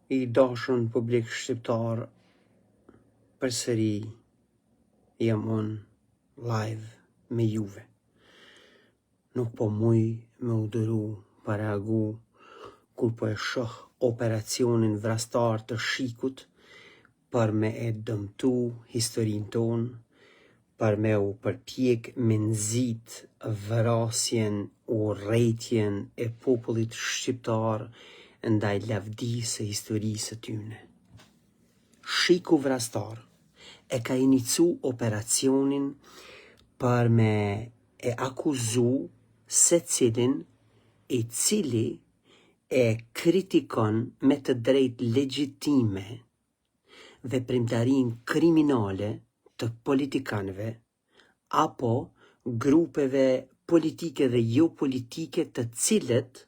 I dashur publik shqiptar, përsëri jam unë live me juve. Nuk po muj me u dëru pa reagu kur po e shoh operacionin vrastar të Shikut për me e dëmtu historinë tonë, për me u përpjek me nxit vrasjen u rrejtjen e popullit shqiptar ndaj lavdisë e historisë së tyne. Shiku vrastar e ka inicu operacionin për me e akuzu se cilin I cili e kritikon me të drejt legjitime veprimtarin kriminale të politikanëve apo grupeve politike dhe jo politike të cilët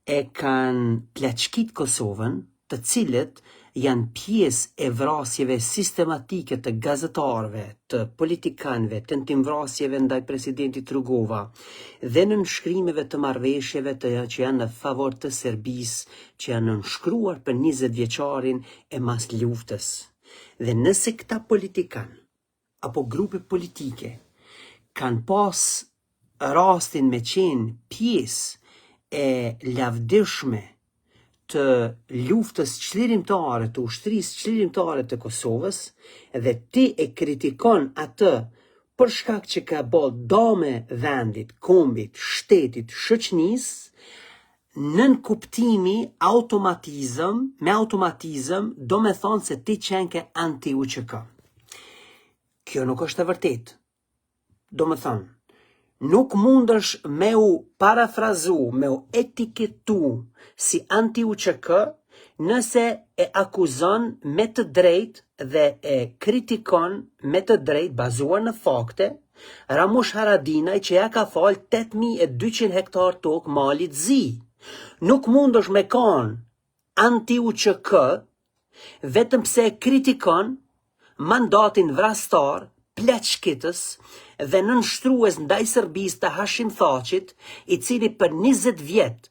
e kanë plaçkit Kosovën, të cilët janë pjesë e vrasjeve sistematike të gazetarëve, të politikanëve, tentimvrasjeve ndaj presidentit Rugova dhe në nënshkrimeve të marrëveshjeve që janë në favor të Serbisë, që janë nënshkruar për 20 vjeçarin e mas luftës. Dhe nëse këta politikan apo grupe politike kanë pas rastin me qenë pjesë e lavdishme të luftës çlirimtare, të ushtrisë çlirimtare të Kosovës, dhe ti e kritikon atë për shkak që ka bë dome vendit, kombit, shtetit, shoqënisë, nën kuptimi me automatizëm, do me thonë se ti qenke anti-UÇK. Kjo nuk është e vërtet. Do me thonë, nuk mundesh me u parafrazu, me u etiketu si anti-UÇK nëse e akuzon me të drejt dhe e kritikon me të drejt bazuar në fakte Ramush Haradinaj që ja ka fal 8200 hektar tokë malit zi. Nuk mundesh me kon anti-UÇK vetëm pse e kritikon mandatin vrastar plaçkitës dhe nënshtrues ndaj Serbisë të Hashim Thaqit, I cili për 20 vjet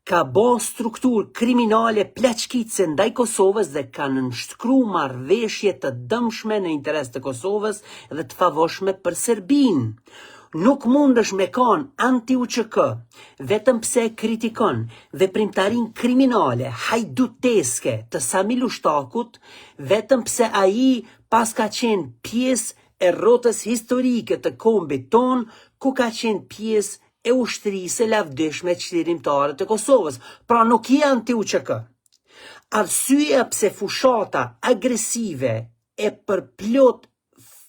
ka bo strukturë kriminale plaçkitëse ndaj Kosovës dhe ka nënshkru marrëveshje të dëmshme në interes të Kosovës dhe të favoshme për Serbinë. Nuk mundesh me kon anti-UÇK vetëm pse e kritikon veprimtarin kriminale, hajduteske të Sami Lushtakut, vetëm pse ai pas ka qenë pjesë e rrotës historike të kombit ton, ku ka qenë pjesë e ushtrisë e lavdishme çlirimtare të Kosovës. Pra nuk je anti-UÇK. Arsyeja pse fushata agresive e përplot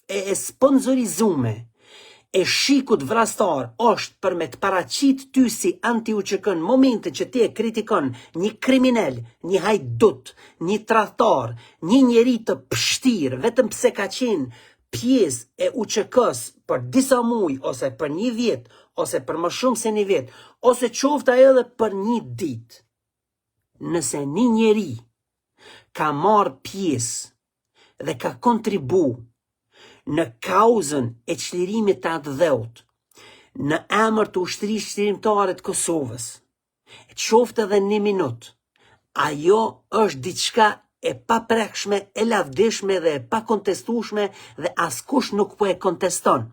e sponsorizume e Shikut vrastar është për me të paraqit ty si anti-UÇK në momentin që ti e kritikon një kriminal, një hajdut, një tradhtar, një njeri të pështir, vetëm pse ka qenë pjesë e UÇK-s për disa muj, ose për një vjet, ose për më shumë se një vjet, ose qofta edhe për një dit. Nëse një njeri ka marrë pjesë dhe ka kontribu në kauzën e çlirimit të atë dheut, në emër të ushtrisë çlirimtare të Kosovës, qoftë edhe 1 minutë, ajo është diçka e paprekshme, e lavdishme dhe e pa kontestueshme dhe askush nuk po e konteston.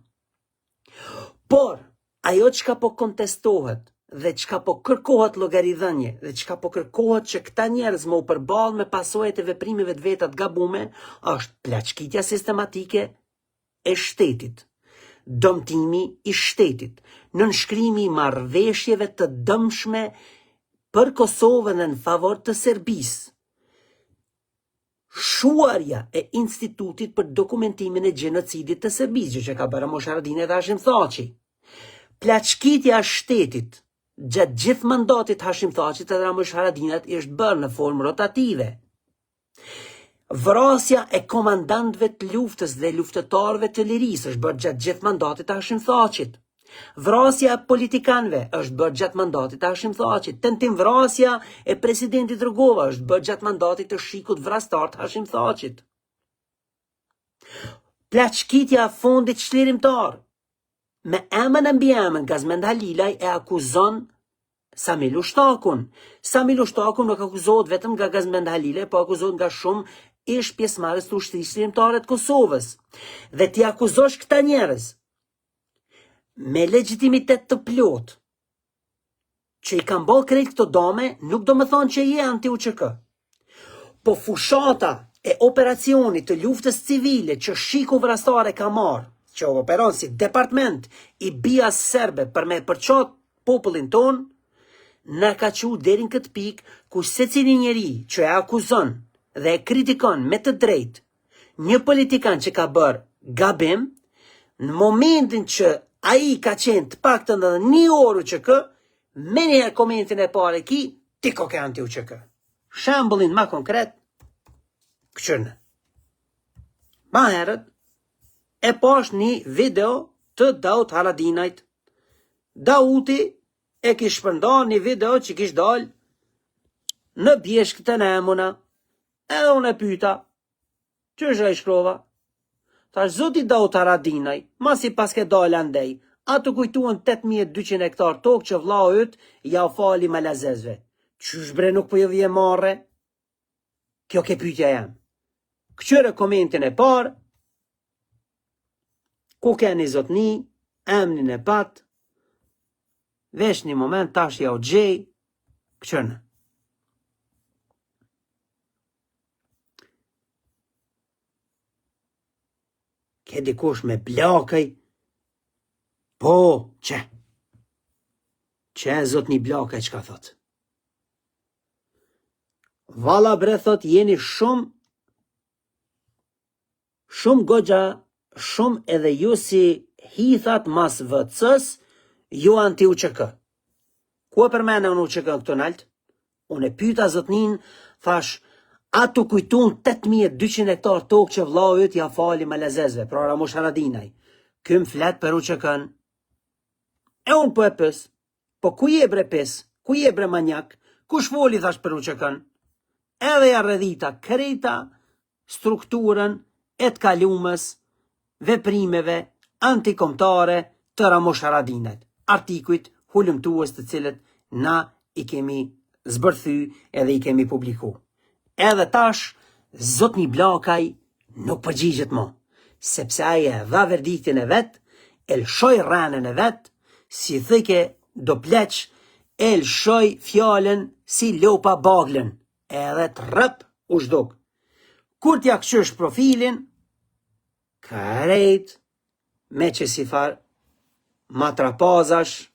Por, ajo çka po kontestohet dhe çka po kërkohet llogaridhënie dhe çka po kërkohet që këta njerëz më u përballë me pasojat e veprimeve të veta të gabume, është plaçkitja sistematike e shtetit, dëmtimi I shtetit, nënshkrimi I marrëveshjeve të dëmshme për Kosovën dhe në favor të Serbisë, shuarja e institutit për dokumentimin e gjenocidit të Serbisë, që ka bërë Ramush Haradinaj dhe Hashim Thaqi. Plaçkitja e shtetit gjatë gjithë mandatit Hashim Thaqit dhe Ramush Haradinajt është bërë në formë rotative. Vrasja e komandantëve të luftës dhe luftëtarëve të lirisë është bërë gjatë gjithë mandatit të Hashim Thaqit. Vrasja e politikanëve është bërë gjatë mandatit të Hashim Thaqit. Tentimvrasja e presidentit Rugova është bërë gjatë mandatit të Shikut vrastar të Hashim Thaqit. Plaçkitja e fondit çlirimtar me emën e mbi emën Gazmend Halilaj e akuzon Samil Ushtakun. Samil Ushtakun nuk akuzohet vetëm nga Gazmend Halile, po akuzohet nga shumë ish pjesëmarrës të ushtrisë shqiptare të Kosovës. Dhe ti akuzosh këta njerëz me legitimitet të plot që i kanë bërë krejt këto dome, nuk do më thonë që je anti-UÇK. Po fushata e operacionit të luftës civile që Shiku Vrastare ka marrë, që operon si departament i bias serbe për me përçot popullin ton, në ka qu deri në këtë pikë ku secili njeri që e akuzon dhe e kritikon me të drejtë një politikan që ka bërë gabim, në momentin që ai ka qenë të paktën edhe 1 orë UÇK, me njëherë komentin e parë ki, ti ko ke anti-UÇK. Shembullin ma konkret, këqërnë. Ma herët, e pash një video të Daut Haradinajt. Dauti e kish shpërndar një video që kish dal në bjeshkët e Nemuna. Edhe unë e pyta, që është e shkrova? Tash zoti Daut Haradinaj, masi pas ke dal andej, ato kujtuan 8200 hektar tokë që vllau yt ja u fali malazezve. Qysh bre nuk po ju vje marre? Kjo ke pyetja jam. Këqyre komentin e parë, ku keni zotni, emnin e pat, vesh një moment tash ja u gjej, këqyrnë. Ke dikush me blakaj? Po, që? Që zotni blakaj që ka thot? Valla bre thot jeni shumë goxha, shumë edhe ju si hithat mas vëcës, ju anti-UÇK. Ku e përmene unë UÇK këto nalt? Unë e pyta zotnin, thash, ato kujtun 8200 hektar tokë që vllau yt ja fali malazezve, pra Ramush Haradinaj. Kym flet për UÇK-n. E unë po e pës, po ku je bre pës, ku je bre manjak, ku shvoli thash për UÇK-n? Edhe ja rredhita krejta strukturën e të kalumës, veprimeve antikombëtare të Ramush Haradinajt, artikujt hulumtues të cilët na i kemi zbërthy edhe i kemi publiku. Edhe tash, zotni Blakaj nuk përgjigjet mo, sepse ai e dha verdiktin e vet, e lshoi rranën e vet, si thike do pleq, e lshoi fjalën si lopa baglën, edhe të rëp u shduk. Kur t'ja këqysh profilin, krejt, me që si far, matrapazash,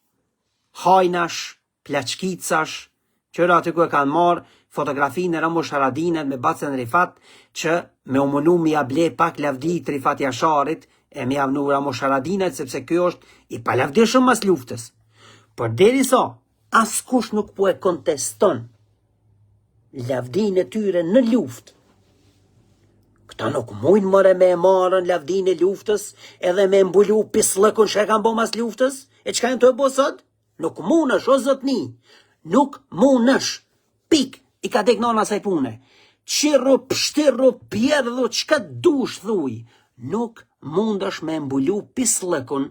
hajnash, plaçkicash, qëra aty ku e kanë marë fotografinë e Ramush Haradinajt me Bacen Rifat, që me umënu mi able pak lavdi të Rifat Jasharit, e mi avnu Ramush Haradinajt, sepse kjo është i palavdishëm mas luftës. Por deri sa, askush nuk po e konteston lavdin e tyre në luftë. Këta nuk mujnë mëre me marën lavdin e luftës edhe me mbulu pislëkun që e kanë bo mas luftës? E qka e në të e bo sot? Nuk munësh, o zotni. Nuk munësh. Pik, i ka dek nana saj pune. Qirru, pështirru, pjerdhu, qka dush thuj. Nuk mundesh me mbulu pislëkun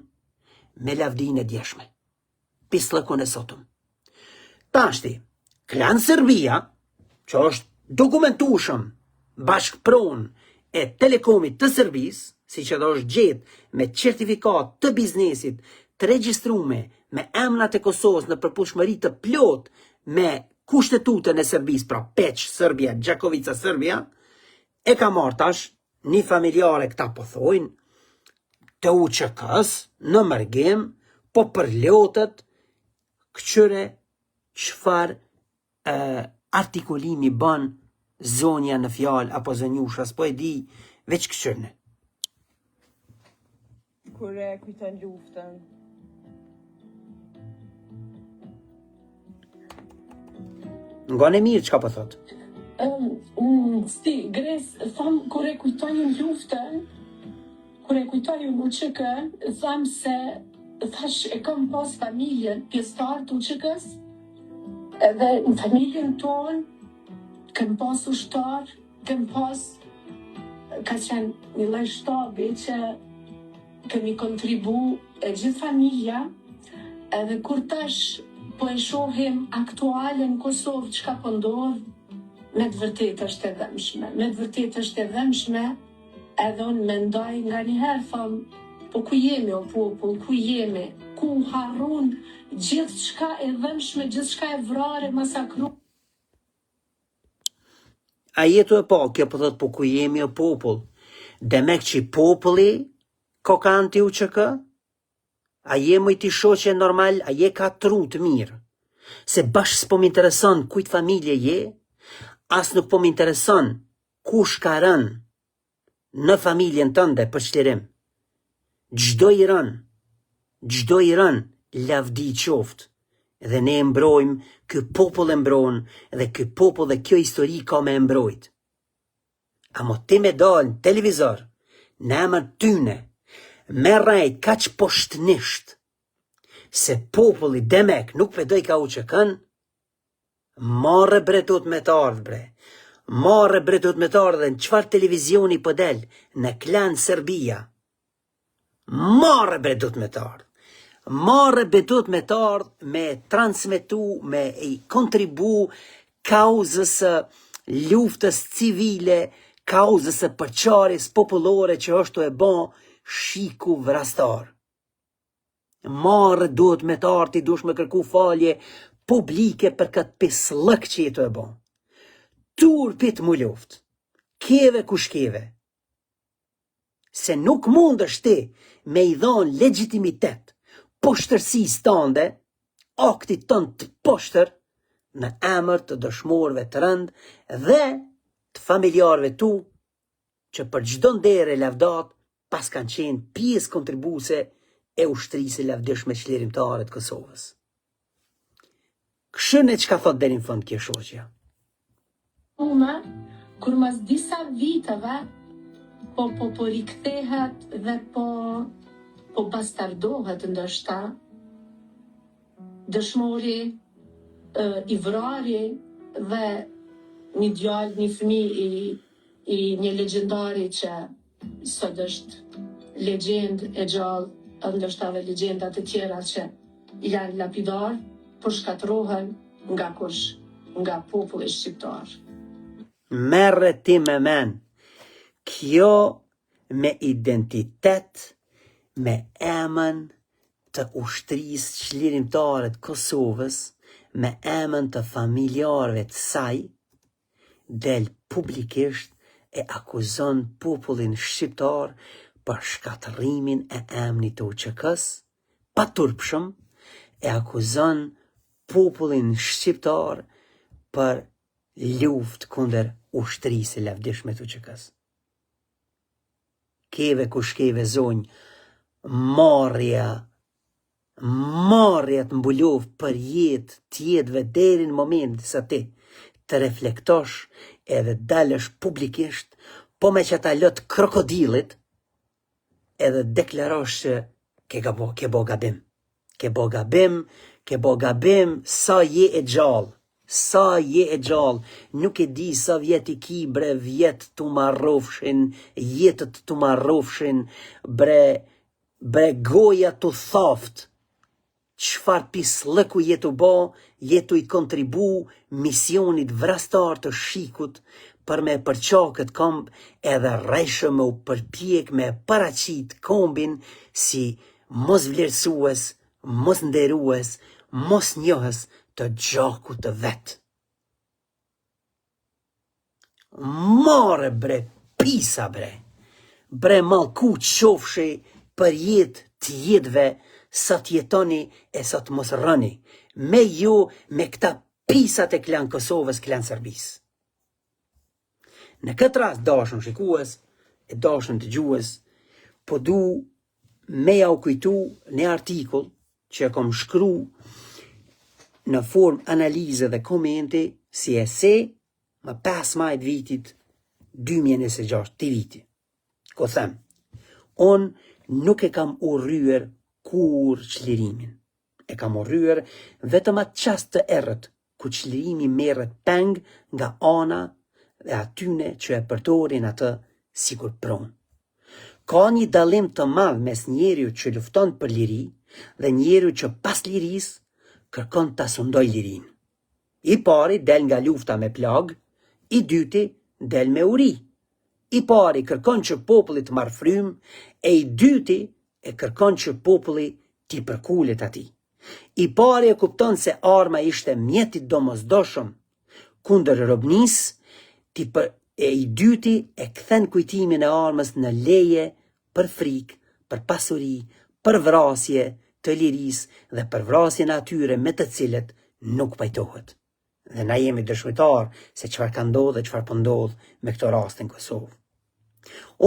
me lavdin e djeshme. Pislëkun e sotëm. Tashti, Klan Serbia, që është dokumentushëm bashkëpron e telekomit të Serbis, si që do është gjetë me certifikat të biznesit të regjistrume me emrat e Kosovës në përputhshmëri të plot me kushtetutën e Serbis, pra Peç, Serbia, Gjakovica, Serbia, e ka marrë tash një familjare këta po thojnë, të UÇK-s në mërgim, po për lotët këqyre qëfar artikulimi bën zonja në fjalë apo zonjushas, po e di veç këqyrne. Kur e kujton luftën. Ngone mirë çka po thot. Sti, Gres, tham, kur e kujtojnë luftën, kur e kujtojnë UÇK, tham se, thash, e kam pas familjen pjesëtar të UÇK-s, edhe në familjen tonë, këm pas ushtar, këm pas, ka qenë një lloj shtabi që kemi kontribu e gjithë familja, edhe kur tash po e shohim aktuale në Kosovë çka po ndodh, me të vërtetë është e dhëmshme. Me të vërtetë është e dhëmshme, edhe unë mendoj nga njëherë tham, po ku jemi o popull, ku jemi, ku harrun gjithë çka e dhëmshme, gjithë çka e vrare, masakru. A jetu e po, kjo po thot po ku jemi o popull. Demek që populli ko ka anti u që kë? A je më i ti shoqe normal, a je ka tru të mirë. Se bashkë s'po m'intereson kujt familje je, as nuk po m'intereson kush ka rënë në familjen tënde për çlirim. Gjdo i rënë, lavdi qoftë. Dhe ne e mbrojmë, ky popull e mbron, dhe ky popull dhe kjo histori ka me mbrojt. A mo ti me dalë në televizor, në emër tyne, me rajt kaq poshtnisht, se populli demek nuk pedoj ka u që kën, marre bre do të me të ardhë bre, marre bre do të me të ardhë dhe në qfar televizioni për del, në Klan Serbia, marre bre do të me të ardhë. Marre bedut me të ardhë, me transmitu, me i kontribu kauzës luftës civile, kauzës përqarjes popullore që është e bon shiku vrastar. Marre duhet me të ardhë, ti dush me kërku falje publike për këtë pislëk që jetu e bon. Turpit mu luft, keve kush keve. Se nuk mund është ti me i dhonë legitimitet, poshtërsi stande, aktit tënë të poshtër, në emër të dëshmorëve të rëndë dhe të familjarëve tu, që për çdo ndere lavdat, pas kanë qenë pjesë kontribuse e ushtrisë lavdishme çlirimtare të Kosovës. Këshën e çka thot deri në fund kjo shoqja. Kur mas disa viteve, po rikthehet dhe po bastardohet ndoshta, dëshmori i vrari dhe një djalë, një fëmijë i një legjendari që sot është legjend e gjallë, ndoshta dhe legjendat e tjera që janë lapidar, por shkatërrohen nga kush? Nga populli shqiptar. Merre ti me men, kjo me identitet, me emën të ushtrisë çlirimtare të Kosovës, me emën të familjarëve të saj, del publikisht e akuzon popullin shqiptar për shkatërimin e emnit të UÇK-s, pa turpshëm, e akuzon popullin shqiptar për luftë kundër ushtrisë lavdishme të UÇK-s. Keve kush keve zonjë, marrja të mbulov për jetë tjetëve deri në moment sa ti të reflektosh edhe dalësh publikisht, po me që ta lot krokodilit, edhe deklarosh që ke bo gabim, sa je e gjallë. Sa je e gjallë, nuk e di sa vjet i ki bre, vjet të marrofshin, jetët të marrofshin, bre goja të thaft, qfar pislëku jetu bo, jetu i kontribu misionit vrastar të shikut, për me përqa këtë komb, edhe rejshë me u përpjek me paraqit kombin si mos vlerësues, mos nderues, mos njohës të gjaku të vetë. Mare bre, pisa bre, malku qofshi për jetë të jetëve, sa të jetoni e sa të mos rëni, me ju me këta pisat e Klan Kosovës, Klan Serbisë. Në këtë rast dashën shikues, e dashën të gjues, po du me ja u kujtu një artikull që e kom shkru në form analize dhe komente si e se më 5 majt vitit 2026 të viti. Ko them, unë nuk e kam urryer kur çlirimin. E kam urryer vetëm atë çast të errët ku çlirimi merret peng nga ana dhe atyne që e përdorin atë sikur pronë. Ka një dallim të madh mes njeriu që lufton për liri dhe njeriu që pas lirisë kërkon ta sundoj lirin. I pari del nga lufta me plag, i dyti del me uri. I pari kërkon që populli të marrë frym, e i dyti e kërkon që populli t'i përkullet ati. I pari e kupton se arma ishte mjetit domosdoshëm kundër robnis, e i dyti e kthen kujtimin e armës në leje për frikë, për pasuri, për vrasje të liris dhe për vrasjen atyre me të cilët nuk pajtohet. Dhe na jemi dëshmitar se çfarë ka ndodhur dhe çfarë po ndodh me këtë rast në Kosovë.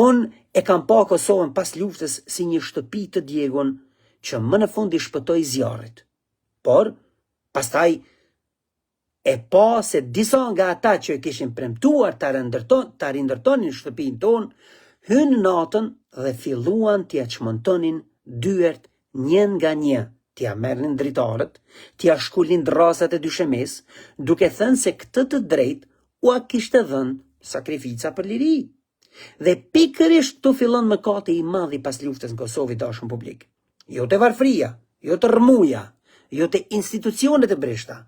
Unë e kam pa Kosovën pas luftës si një shtëpi të djegun që më në fund i shpëtoi zjarrit. Por, pastaj e pa se disa nga ata që e kishin premtuar ta rindërtonin shtëpinë tonë, hynë natën dhe filluan t'ia çmontonin dyert njën nga një, t'ia merrnin dritarët, t'ia shkullin drasat e dyshemes, duke thënë se këtë të drejt ua kishte dhënë sakrifica për liri. Dhe pikërisht tu fillon mëkati i madh i pas luftës në Kosovë, dashur publik. Jo te varfria, jo te rrmuja, jo te institucionet e breshta,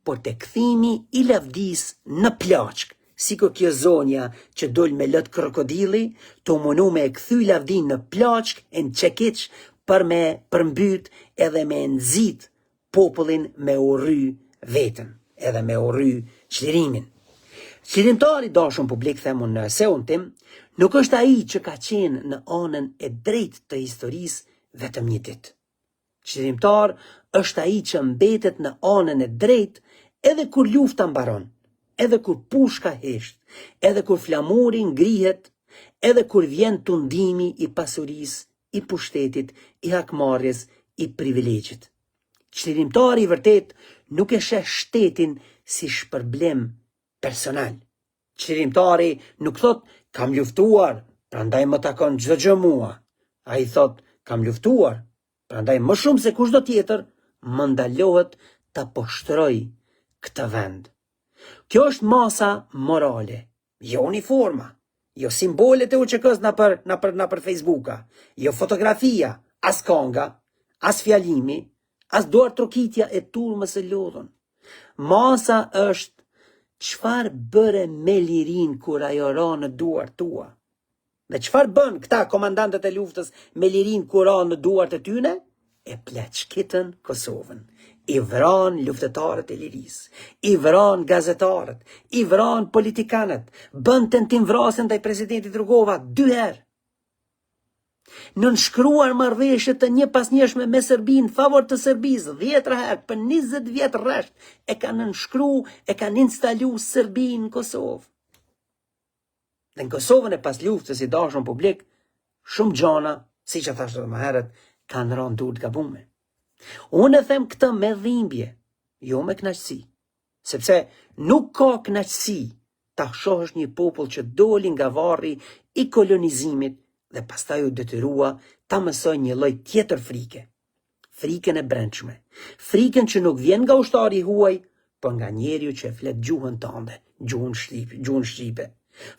por te kthimi i lavdis në plaçk, si kjo zonja që dol me lët krokodili, të munu me e kthy lavdin në plaçk e në qekiq për me përmbyt edhe me nxit popullin me urry vetën, edhe me urry çlirimin. Çlirimtari, dashur publik, themun në eseun tim, nuk është ai që ka qenë në anën e drejtë të historisë vetëm një ditë. Çlirimtar është ai që mbetet në anën e drejtë edhe kur lufta mbaron, edhe kur pushka hesht, edhe kur flamuri ngrihet, edhe kur vjen tundimi i pasurisë, i pushtetit, i hakmarrjes, i privilegjit. Çlirimtari i vërtet nuk e sheh shtetin si shpërblim personal. Çlirimtari nuk thot kam luftuar, prandaj më takon çdo gjë mua. Ai thot kam luftuar, prandaj më shumë se kushdo tjetër më ndalohet ta poshtroj këtë vend. Kjo është masa morale, jo uniforma, jo simbolet e UÇK-s na për Facebooka, jo fotografia, as kanga, as fjalimi, as duar trokitja e turmës së lodhën. Masa është çfarë bëre me lirin kur ajo ra në duart tua. Dhe çfarë bën këta komandantët e luftës me lirin kur ra në duart e tyne? E pleçkitën Kosovën. I vran luftëtarët e lirisë, i vran gazetarët, i vran politikanët, bën tentim vrasjen ndaj presidentit Rugova 2 herë. Nënshkruar marrëveshje të një pas njëshme me Serbinë favor të Serbisë 10 herë për 20 vjet rresht e kanë nënshkruar, e kanë instalu Serbinë në Kosovë. Dhe në Kosovën e pas luftës, i dashur publik, shumë gjana, siç e thash edhe më herët, kanë rënë dur të gabume. Unë e them këtë me dhimbje, jo me kënaqësi, sepse nuk ka kënaqësi ta shohësh një popull që doli nga varri i kolonizimit dhe pastaj u detyrua ta mësoj një lloj tjetër frike. Frikën e brendshme, frikën që nuk vjen nga ushtari huaj, por nga njeriu që e flet gjuhën tënde, gjuhën shqipe.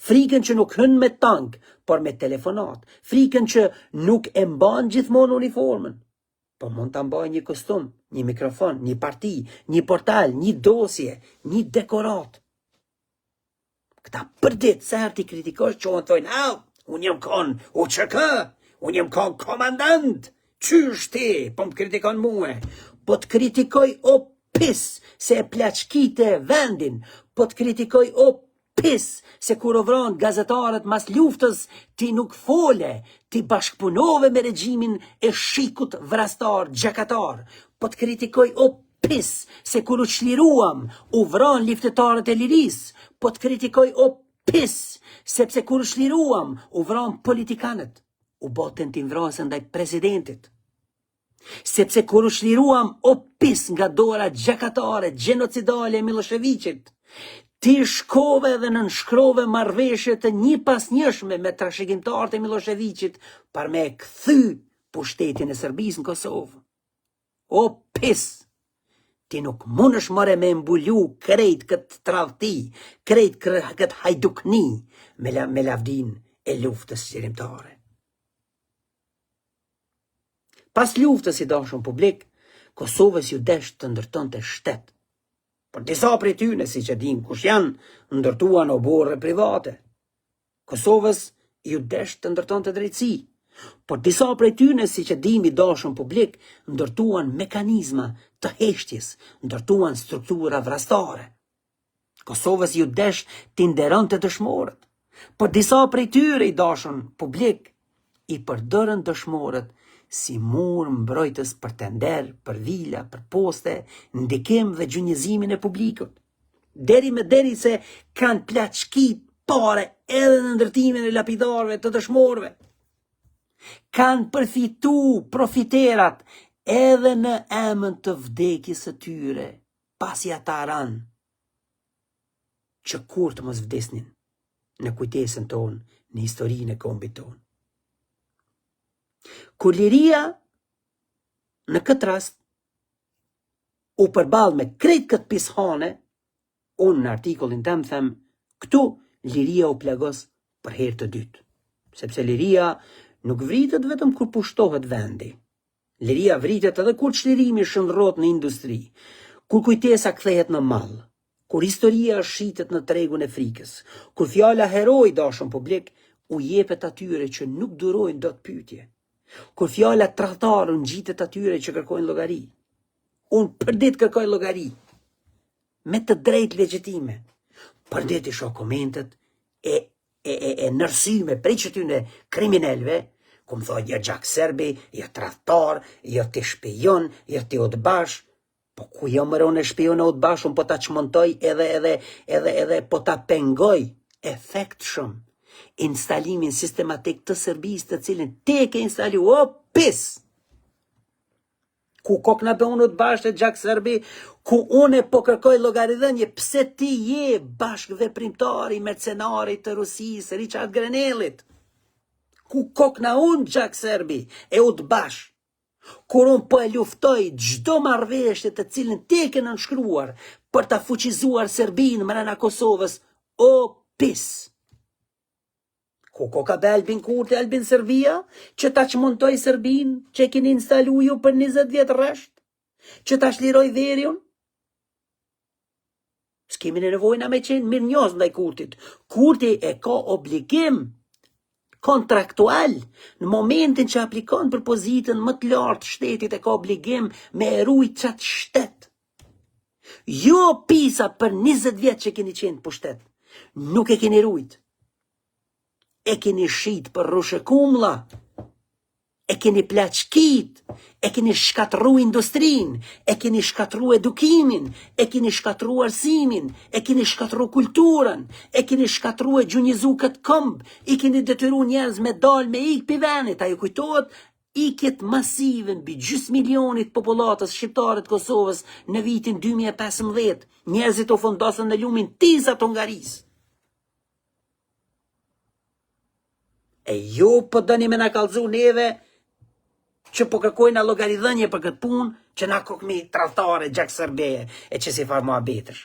Frikën që nuk hyn me tank, por me telefonat. Frikën që nuk e mban gjithmonë uniformën, por mund ta mbajë një kostum, një mikrofon, një parti, një portal, një dosje, një dekorat. Këta përdit se herë ti kritikosh që unë thojnë, unë jam kon UÇK, unë jam kon komandant, qysh ti, po më kritikon muhe, po të kritikoj o pis se e plaçkite vendin, po të kritikoj o pis se kur ovron gazetarët mas luftës ti nuk fole, ti bashkëpunove me regjimin e shikut vrastar, gjakatar, po të kritikoj o pis se kur u çliruam u vran luftëtarët e lirisë, po të kritikoj o pis sepse kur u çliruam u vran politikanët, u botën tim vrasën ndaj presidentit. Sepse kur u çliruam o pis nga dora gjakatare, gjenocidale e Miloševićit, ti shkove dhe nënshkrove marrëveshje të një pas njëshme me trashëgimtarët e Miloševićit për me kthy pushtetin e Serbisë në Kosovë. O pis, ti nuk mundesh more me mbulu krejt këtë tradhti, krejt këtë hajdukni me lavdin e luftës qlirimtare. Pas luftës, i dashur publik, Kosovës ju desh të ndërtonte shtet. Por disa prej tyre, siç e dim kush janë, ndërtuan oborre private. Kosovës ju desh të ndërtonte drejtësi. Por disa prej tyre, siç e dim, i dashur publik, ndërtuan mekanizma të heshtjes, ndërtuan struktura vrastare. Kosovës ju desh të nderonte dëshmorët. Por disa prej tyre, i dashur publik, i përdorën dëshmorët si mur mbrojtës për tender, për vila, për poste, ndikim dhe gjunjëzimin e publikut. Deri se kanë plaçkit pare edhe në ndërtimin e lapidarëve të dëshmorëve. Kanë përfitu profiterat edhe në emën të vdekjes së tyre, pasi ata ranë që kur të mos vdesnin në kujtesën tonë, në historinë e kombit tonë. Kur liria në këtë rast u përball me krejt këtë pishane, unë në artikullin tëm them, këtu liria u plagos për herë të dytë. Sepse liria nuk vritet vetëm kur pushtohet vendi. Liria vritet edhe kur çlirimi shndrrohet në industri, kur kujtesa kthehet në mall, kur historia shitet në tregun e frikës, kur fjala heroi dashur publik u jepet atyre që nuk durojnë dot pyetje. Kur fjala tradhtar u ngjitet atyre që kërkojnë llogari. Unë për ditë kërkoj llogari, me të drejtë legjitime. Për ditë i shoh komentet e nërsyme prej qytyne kriminelve, ku më thojnë, ja Gjak Serbi, ja tradhtar, ja ti shpijon, ja ti udbash. Po ku jo më ronë shpijon e udbash, unë po ta çmontoj edhe po ta pengoj efekt shumë. Instalimin sistematik të Serbisë, të cilin te ke instalu, o pis! Ku kokna be unë të bashkë e Gjak Serbi, ku une po kërkoj llogaridhënie, pse ti je bashkë veprimtari, mercenari të Rusisë, Richard Grenellit. Ku kokna unë Gjak Serbi e u të bashkë. Kur unë po e luftoj çdo marrëveshje të cilin te ke nënshkruar për ta fuqizuar Serbinë mbrana Kosovës, o pis! Ku koka be Albin Kurti, Albin Serbia, që ta çmontoj Serbin, që keni instalu ju për 20 vjetë rresht, që ta shliroj veriun? S'kemi në nevojna me qenë mirë njohës ndaj Kurtit. Kurti e ka obligim kontraktual, në momentin që aplikon për pozitën më të lartë shtetit, e ka obligim me erujt qatë shtet. Jo pisa për 20 vjetë që keni qenë pushtet, nuk e keni erujt. E keni shit për rushe kumla, e keni plaçkit, e keni shkatru industrin, e keni shkatru edukimin, e keni shkatru arsimin, e keni shkatru kulturën, e keni shkatru e gjunjizu këtë këmbë, i keni detyru njerëz me dal me ik pi venit, a ju kujtohet ikjet masive mbi gjys milionit popullatës shqiptare të Kosovës në vitin 2015, njerëzit u fundosën në lumin tizat Hungarisë. E ju po dëni me na kallëzu neve që po kërkojnë llogaridhënie për këtë punë që na kokmi tradhtare Gjak Serbeje e që si farë muhabetësh.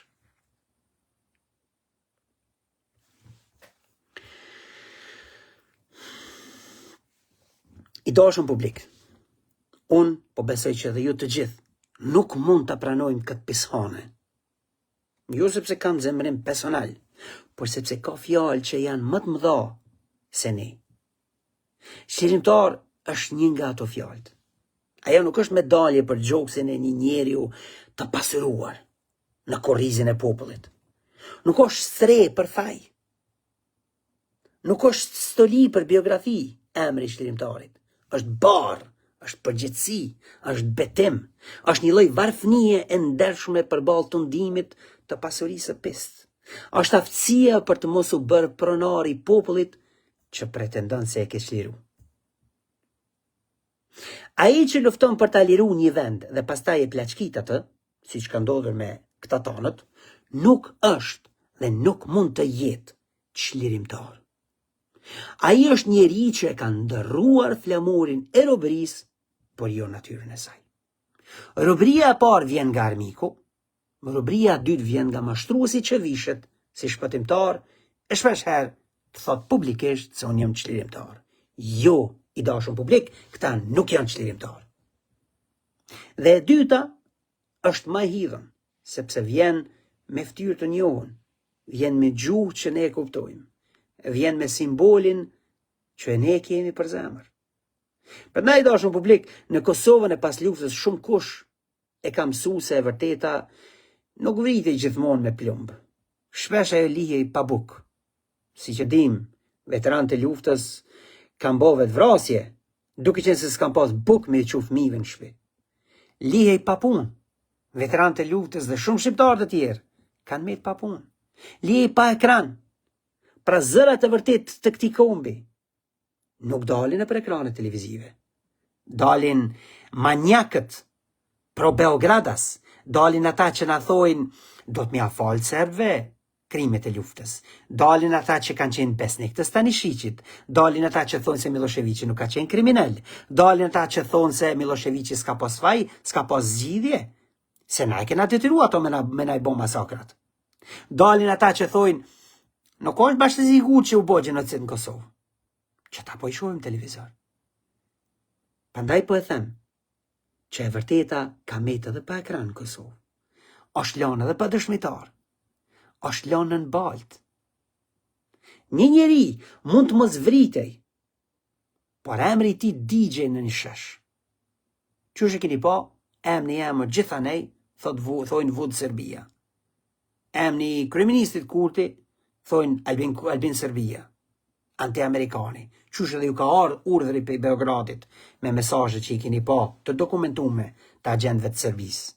I dashur publik, unë po besoj që dhe ju të gjithë nuk mund të pranojmë këtë pishane. Jo sepse kanë zemrim personal, por sepse ka fjalë që janë më të mëdha se ne. Shqirimtar është një nga ato fjalët. Ajo nuk është medalje për gjoksin e një njeriu të pasuruar në korrizin e popullit. Nuk është stre për faj. Nuk është stoli për biografi emri i shqirimtarit. Është barë, është përgjithësi, është betim, është një lloj varfënie e ndershme përballë tundimit të pasurisë së pistë. Është aftësia për të mos u bërë pronar i popullit që pretendon se e ke çliru. Ai që lufton për ta liru një vend dhe pastaj e plaçkit atë, siç ka ndodhur me këta tanët, nuk është dhe nuk mund të jetë çlirimtar. Ai është njeri që e ka ndërruar flamurin e robërisë, por jo natyrën e saj. Robëria e parë vjen nga armiku, robëria e dytë vjen nga mashtruesi që vishet si shpëtimtar, e shpeshherë të thot publikisht se unë jam çlirimtar. Jo, i dashur publik, këta nuk janë çlirimtar. Dhe e dyta është më hidhën, sepse vjen me ftyrë të njohur, vjen me gjuhë që ne e kuptojmë, vjen me simbolin që ne kemi për zemër. Prandaj dashur publik, në Kosovën e pas luftës shumë kush e ka mësuar se e vërteta nuk vritej gjithmonë me plumb. Shpesh ajo lihej pa buk. Siç e dim, veteranët e luftës kanë bërë vetvrasje, duke qenë se s'kan pas buk me çu fëmijëve në shtëpi. Lihej pa punë. Veteranët e luftës dhe shumë shqiptarë të tjerë kanë met pa punë. Lihej pa ekran. Pra zërat e vërtet të këtij kombi nuk dalin nëpër ekranet televizive. Dalin manjakët pro Beogradas, dalin ata që na thojnë do të mja falë serbëve krimet e luftës. Dalin ata që kanë qenë besnik të Stanishqit, dalin ata që thonë se Miloševiqi nuk ka qenë kriminal, dalin ata që thonë se Miloševiqi s'ka pas faj, s'ka pas zgjidhje, se na e kena detyruar ato me na i bën masakrat. Dalin ata që thonë nuk është bashkëzi që u bë gjenocid në Kosovë. Që ta po i shohim televizor. Prandaj po e them që e vërteta ka metë edhe pa ekran në Kosovë. Është lënë edhe pa dëshmitar. Është lënë në baltë. Një njeri mund të mos vritej, por emri i tij digje në një shesh. Qysh e keni pa? Emri jam gjithanej thojnë Vud Serbia. Emri kryeministit Kurti thojnë Albin Serbia. Anti-amerikani. Qysh edhe ju ka urdhri pe Beogradit me mesazhet që i keni pa të dokumentume të agjentëve të Serbisë.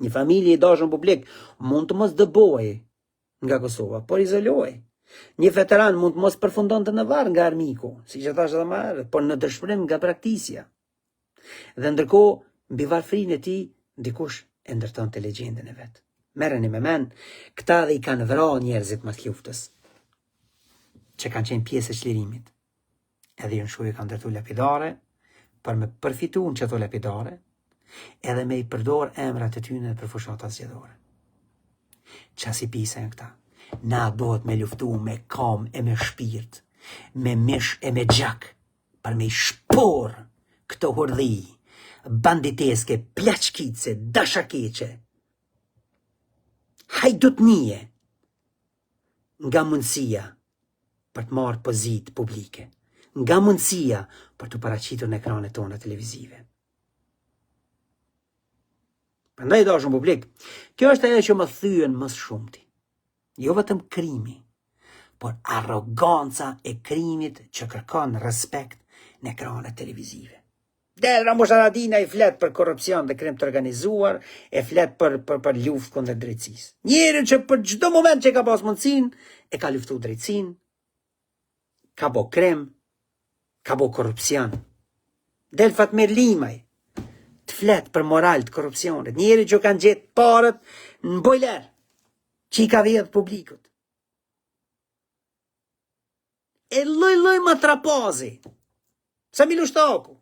Një familje i dashur publik mund të mos dëbojë nga Kosova, por izolohej. Një veteran mund të mos përfundonte në varr nga armiku, siç e thash edhe më herët, por në dëshpërim nga praktikësia. Dhe ndërkohë, mbi varfrinë e tij, dikush e ndërtonte legjendën e vet. Merreni me mend, këta dhe i kanë vrarë njerëzit mas luftës, që kanë qenë pjesë e çlirimit. Edhe në shujë kanë ndërtu lapidare, për me përfitu në qëto lapidare, edhe me i përdor emrat e tyne për fushata zgjedhore. Qasi pisa e këta, na dohet me luftu me kam e me shpirt, me mish e me gjak, për me i shpor këto hordhi, banditeske, plaçkice, dashakeqe, hajdutnije, nga mundësia për të marrë pozitë publike, nga mundësia për të paraqitur në ekranet tona televizive. Prandaj dashur publik, kjo është ajo që më thyen më shumti. Jo vetëm krimi, por arroganca e krimit që kërkon respekt në ekranet televizive. Del Ramush Haradinaj i flet për korrupsion dhe krim të organizuar, e flet për luftë kundër drejtësisë. Njëri që për çdo moment që ka pas mundësinë, e ka luftu drejtësinë, ka bo krim, ka bo korrupsion. Del Fatmir Limaj të flet për moral të korrupsionit. Njëri që kanë gjetë parët në bojler, që i ka vjedhë publikut. E lloj matrapazi, sa Miloš Taku,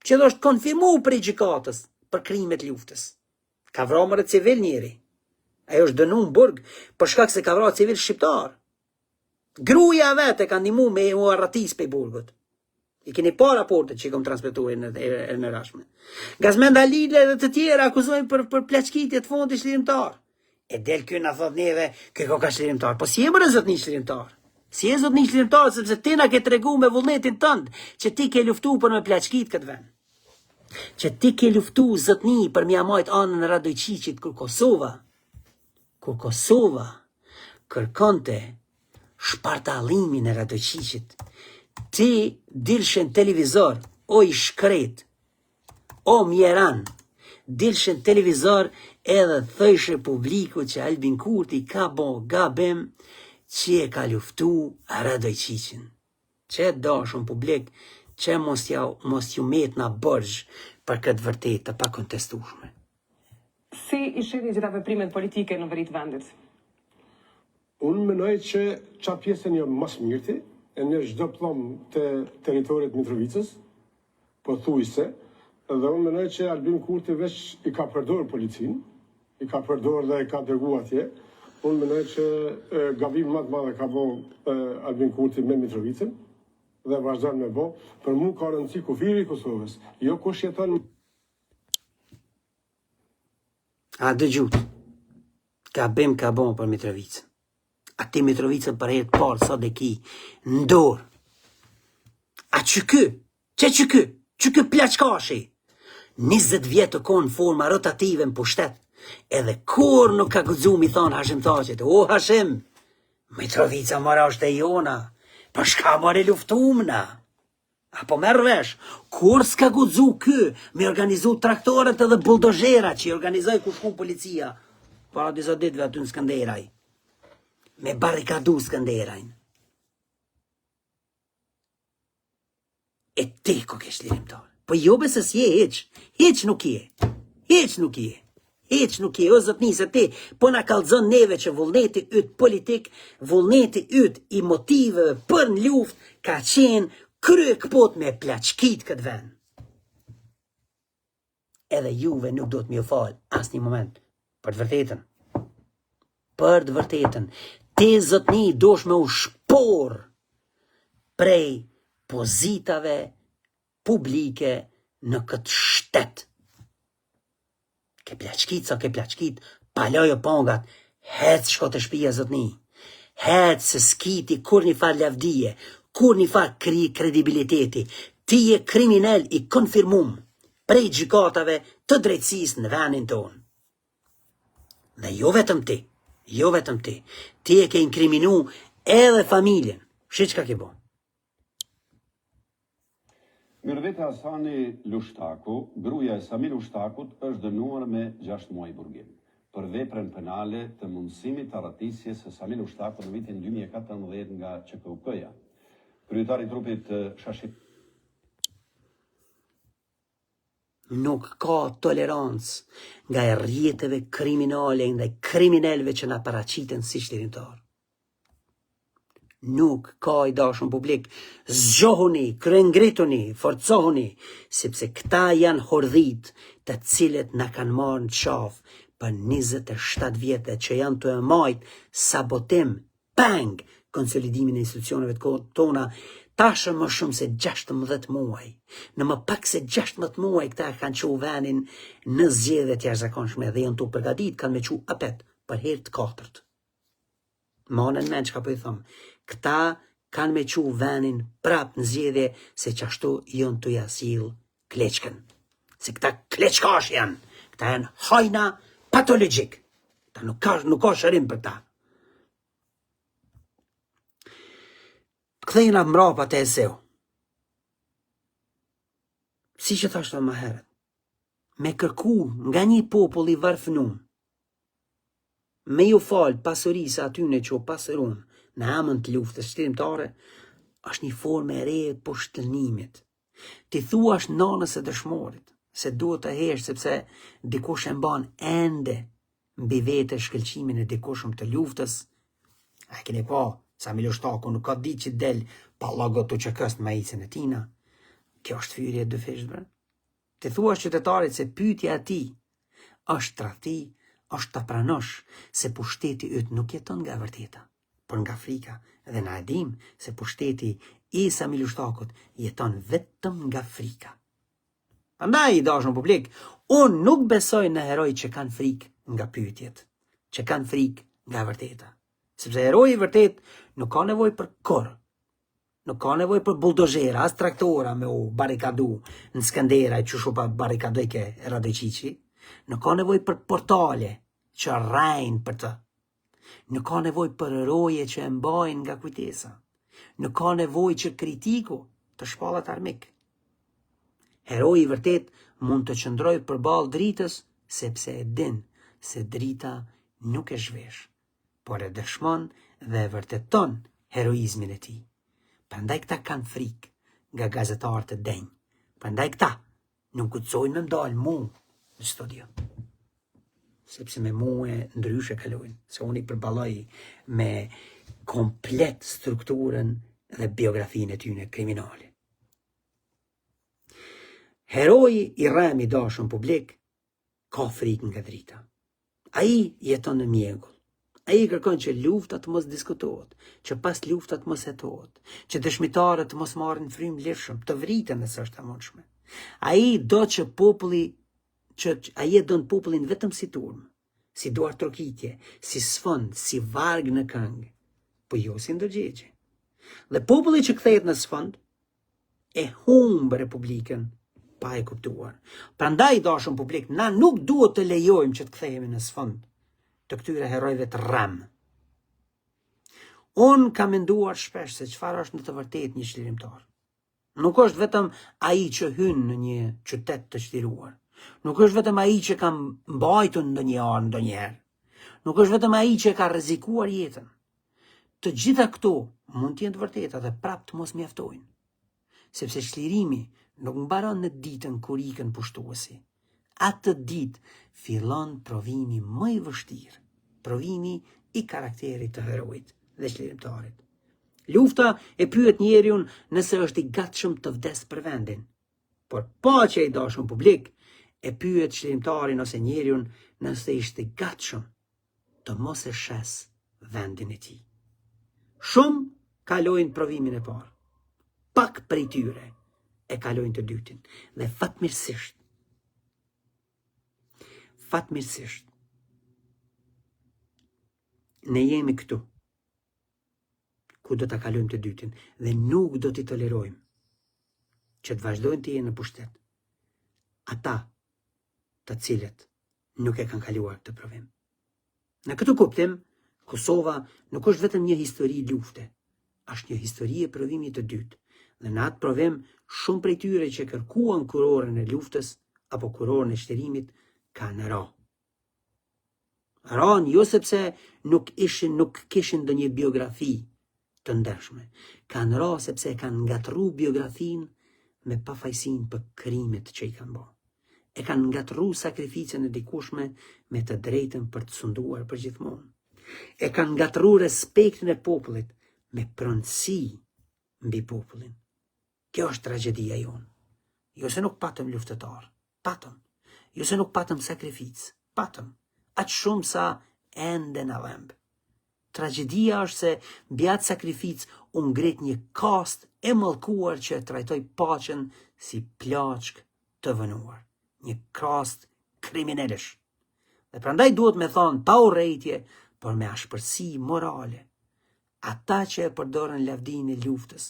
që do është konfirmu për i gjykatës për krimet luftës. Ka vrarë mërë civil njëri. Ajo është dënu në burg për shkak se ka vrarë civil shqiptar. Gruaja vete ka ndihmu me u arratis pe burgut. I keni pa raportet që i kom transmetuar në rashme. Gazmenda Lile dhe të tjera akuzojnë për plaçkitje të fondit çlirimtar. E del ky na thot neve, kjo ka çlirimtar. Po si e më zotni çlirimtar? Si e zotni çlirimtar sepse ti na ke tregu me vullnetin tënd që ti ke luftu për me plaçkit këtë vend. Që ti ke luftu zotni për mja majt anën e Radojqiqit kur Kosova kërkonte shpartallimin e Radojqiqit. Ti dilshen televizor, o i shkret, o mjeran, dilshen televizor edhe thëshe publiku që Albin Kurti ka bo gabim që e ka luftu Radojqiqin. Që dashun publik, që mos ju met na bërgj për këtë vërtet të pa kontestueshme. Si i shihni gjitha veprimet politike në veri të vendit? Unë menoj që qa pjesën jo mas mirti, e një çdo plom të teritorit Mitrovicës, po thujse, dhe unë menoj që Albin Kurti veç i ka përdor policin, i ka përdor dhe i ka dërgu atje. Unë menoj që gabim më të madhe ka bo Albin Kurti me Mitrovicën, dhe vazhdon me bo, për mu ka rëndësi kufiri i Kosovës, jo kush jeton. A dëgjut, ka bim ka bon për Mitrovicën. A ti Mitrovicën për herë të parë sot e ki ndorë. A që ky plaçkashi, 20 vjetë të konë forma rotative në pushtet, edhe kur nuk ka gëzu mi thonë Hashim Thaqit, o Hashim, Mitrovica mora është e jona, për shka more luftumna. Apo merr vesh, kur s'ka gëzu ky, me organizu traktorët edhe buldozhera që i organizoj ku shku policia, para 20 ditëve aty në Skënderaj, me barrikadu Skënderajn. E ti ko kesh lirimtar. Po jo bese si je hiq nuk je, o zotni se ti, po na kallzon neve që vullneti yt politik, vullneti yt i motiveve për në luft, ka qenë krye këpot me plaçkit këtë vend. Edhe juve nuk do të mjë falë as një moment, për të vërtetën. Për të vërtetën, ti zotni dosh me u shpor prej pozitave publike në këtë shtet. Ke plaçkit, palojo pongat, hec shko të shpia zotni. Hec se s'kiti kur një far lavdije, kur një far kredibiliteti. Ti je kriminal i konfirmum prej gjykatave të drejtësisë në vendin tonë. Dhe jo vetëm ti, ti e ke inkriminu edhe familjen. Shi çka ke bo? Mirvete Hasani Lushtaku, gruaja e Sami Lushtakut, është dënuar me 6 muaj burgim për veprën penale të mundësimit të arratisjes së Sami Lushtakut në vitin 2014 nga QKUK-ja. Kryetari i trupit Shashit. Nuk ka tolerancë nga rrjeteve kriminale ndaj kriminalëve që na paraqiten si shtirimtar. Nuk ka i dashur publik, zgjohuni, kryengrituni, forcohuni, sepse këta janë hordhit të cilët na kanë marrë në qafë për 27 vjetë që janë të e majtë sabotim, peng, konsolidimin e institucioneve të tona, tashë më shumë se 16 muaj. Në më pak se 16 muaj këta kanë qu venin në zgjedhje të jashtëzakonshme dhe janë të përgatit, kanë me qu apet për herë të katërt. Manën men që ka për i thëmë, këta kanë me qu venin prap në zgjedhje se që ashtu janë të jasil Kleçkën. Se këta kleçkash janë, këta janë hajna patologjik. Këta nuk ka shërim për ta. Kthejna mrapa të eseu. Si që thashtë më herët, me kërku nga një popull i varfënum, me ju falë pasurisë atyne që o pasërun në amën të luftës shtirimtare, është një formë e re po shtëlnimit. Ti thua është nanës e dëshmorit, se duhet të hesh sepse dikush e mban ende mbi vete shkëlqimin e dikushëm të luftës. A keni pa, Sami Lushtaku nuk ka ditë që del pa lagot të që këst me icën e tina. Kjo është fyrje e dëfishtë. Ti thua qytetarit se pyetja e tij është tradhti, është ta pranosh se pushteti yt nuk jeton nga vërteta, por nga frika, dhe na e dim se pushteti i Sami Lushtakut jeton vetëm nga frika. Prandaj, dashur publik, unë nuk besoj në heroj që kanë frikë nga pyetjet, që kanë frikë nga vërteta. Sepse heroi i vërtet nuk ka nevojë për korr. Nuk ka nevojë për buldozhera, as traktora me u barikadu në Skënderaj që shu pa barikadoj ke Radojqiqi. Nuk ka nevojë për portale që rrajnë për të. Nuk ka nevojë për eroje që e mbajnë nga kujtesa. Nuk ka nevojë që kritiku të shpallat armik. Heroi i vërtet mund të qëndrojë përballë dritës sepse e din se drita nuk e zhvesh, por e dëshmon dhe e vërteton heroizmin e tij. Prandaj këta kanë frikë nga gazetarët e denj. Prandaj këta nuk guxojnë me ndalë mu në studio. Sepse me mu e ndryshe kalojnë, se unë i përballoj me komplet strukturën dhe biografinë e tyre kriminale. Heroi i rremi dashur publik ka frikë nga drita. Ai jeton në mjegull. Ai kërkon që lufta të mos diskutohet, që pas lufta të mos hetohet, që dëshmitarët të mos marrin frymë lirshëm, të vriten nëse është e mundshme. Ai do që ai e don popullin vetëm si turm, si duar trokitje, si sfond, si varg në këngë, po jo si ndërgjegje. Dhe populli që kthehet në sfond e humb Republikën pa e kuptuar. Prandaj dashur publik, na nuk duhet të lejojmë që të kthehemi në sfond të këtyre herojve të rram. Unë kam menduar shpesh se çfarë është në të vërtetë një çlirimtar. Nuk është vetëm ai që hyn në një qytet të çliruar. Nuk është vetëm ai që ka mbajtur ndonjë orë ndonjëherë. Nuk është vetëm ai që ka rrezikuar jetën. Të gjitha këto mund të jenë të vërteta dhe prapë të mos mjaftojnë. Sepse çlirimi nuk mbaron në ditën kur ikën pushtuesi. Atë ditë fillon provimi më i vështirë, provimi i karakterit të heroit dhe çlirimtarit. Lufta e pyet njeriun nëse është i gatshëm të vdes për vendin. Por paqja i dashur publik e pyet çlirimtarin ose njeriun nëse ishte i gatshëm të mos e shes vendin e tij. Shumë kalojnë provimin e parë. Pak prej tyre e kalojnë të dytin. Dhe fatmirësisht, ne jemi këtu, ku do të kalojmë të dytin, dhe nuk do t'i tolerojmë që të vazhdojnë të jenë në pushtet ata të cilët nuk e kanë kaluar këtë provim. Në këtë kuptim, Kosova nuk është vetëm një histori lufte, është një histori e provimit të dytë, dhe në atë provim shumë prej tyre që kërkuan kurorën e luftës apo kurorën e shtërimit kanë ra. Ran jo sepse nuk kishin ndonjë biografi të ndershme. Kanë ra sepse kanë ngatru biografin me pafajsin për krimet që i kanë bërë. E kanë ngatru sakrificën e dikushme me të drejtën për të sunduar për gjithmonë. E kanë ngatru respektin e popullit me pronësi mbi popullin. Kjo është tragedia jonë. Jo se nuk patëm luftëtar, patëm. Jo se nuk patëm sakrificë, patëm. Aqë shumë sa ende në dhembë. Tragedia është se mbi atë sakrificë u ngrit një kast e mallkuar që trajtoi paqen si plaçk të vënuar. Një kast kriminalesh. Dhe prandaj duhet me thonë pa urrejtje, por me ashpërsi morale. Ata që e përdorën lavdinë e luftës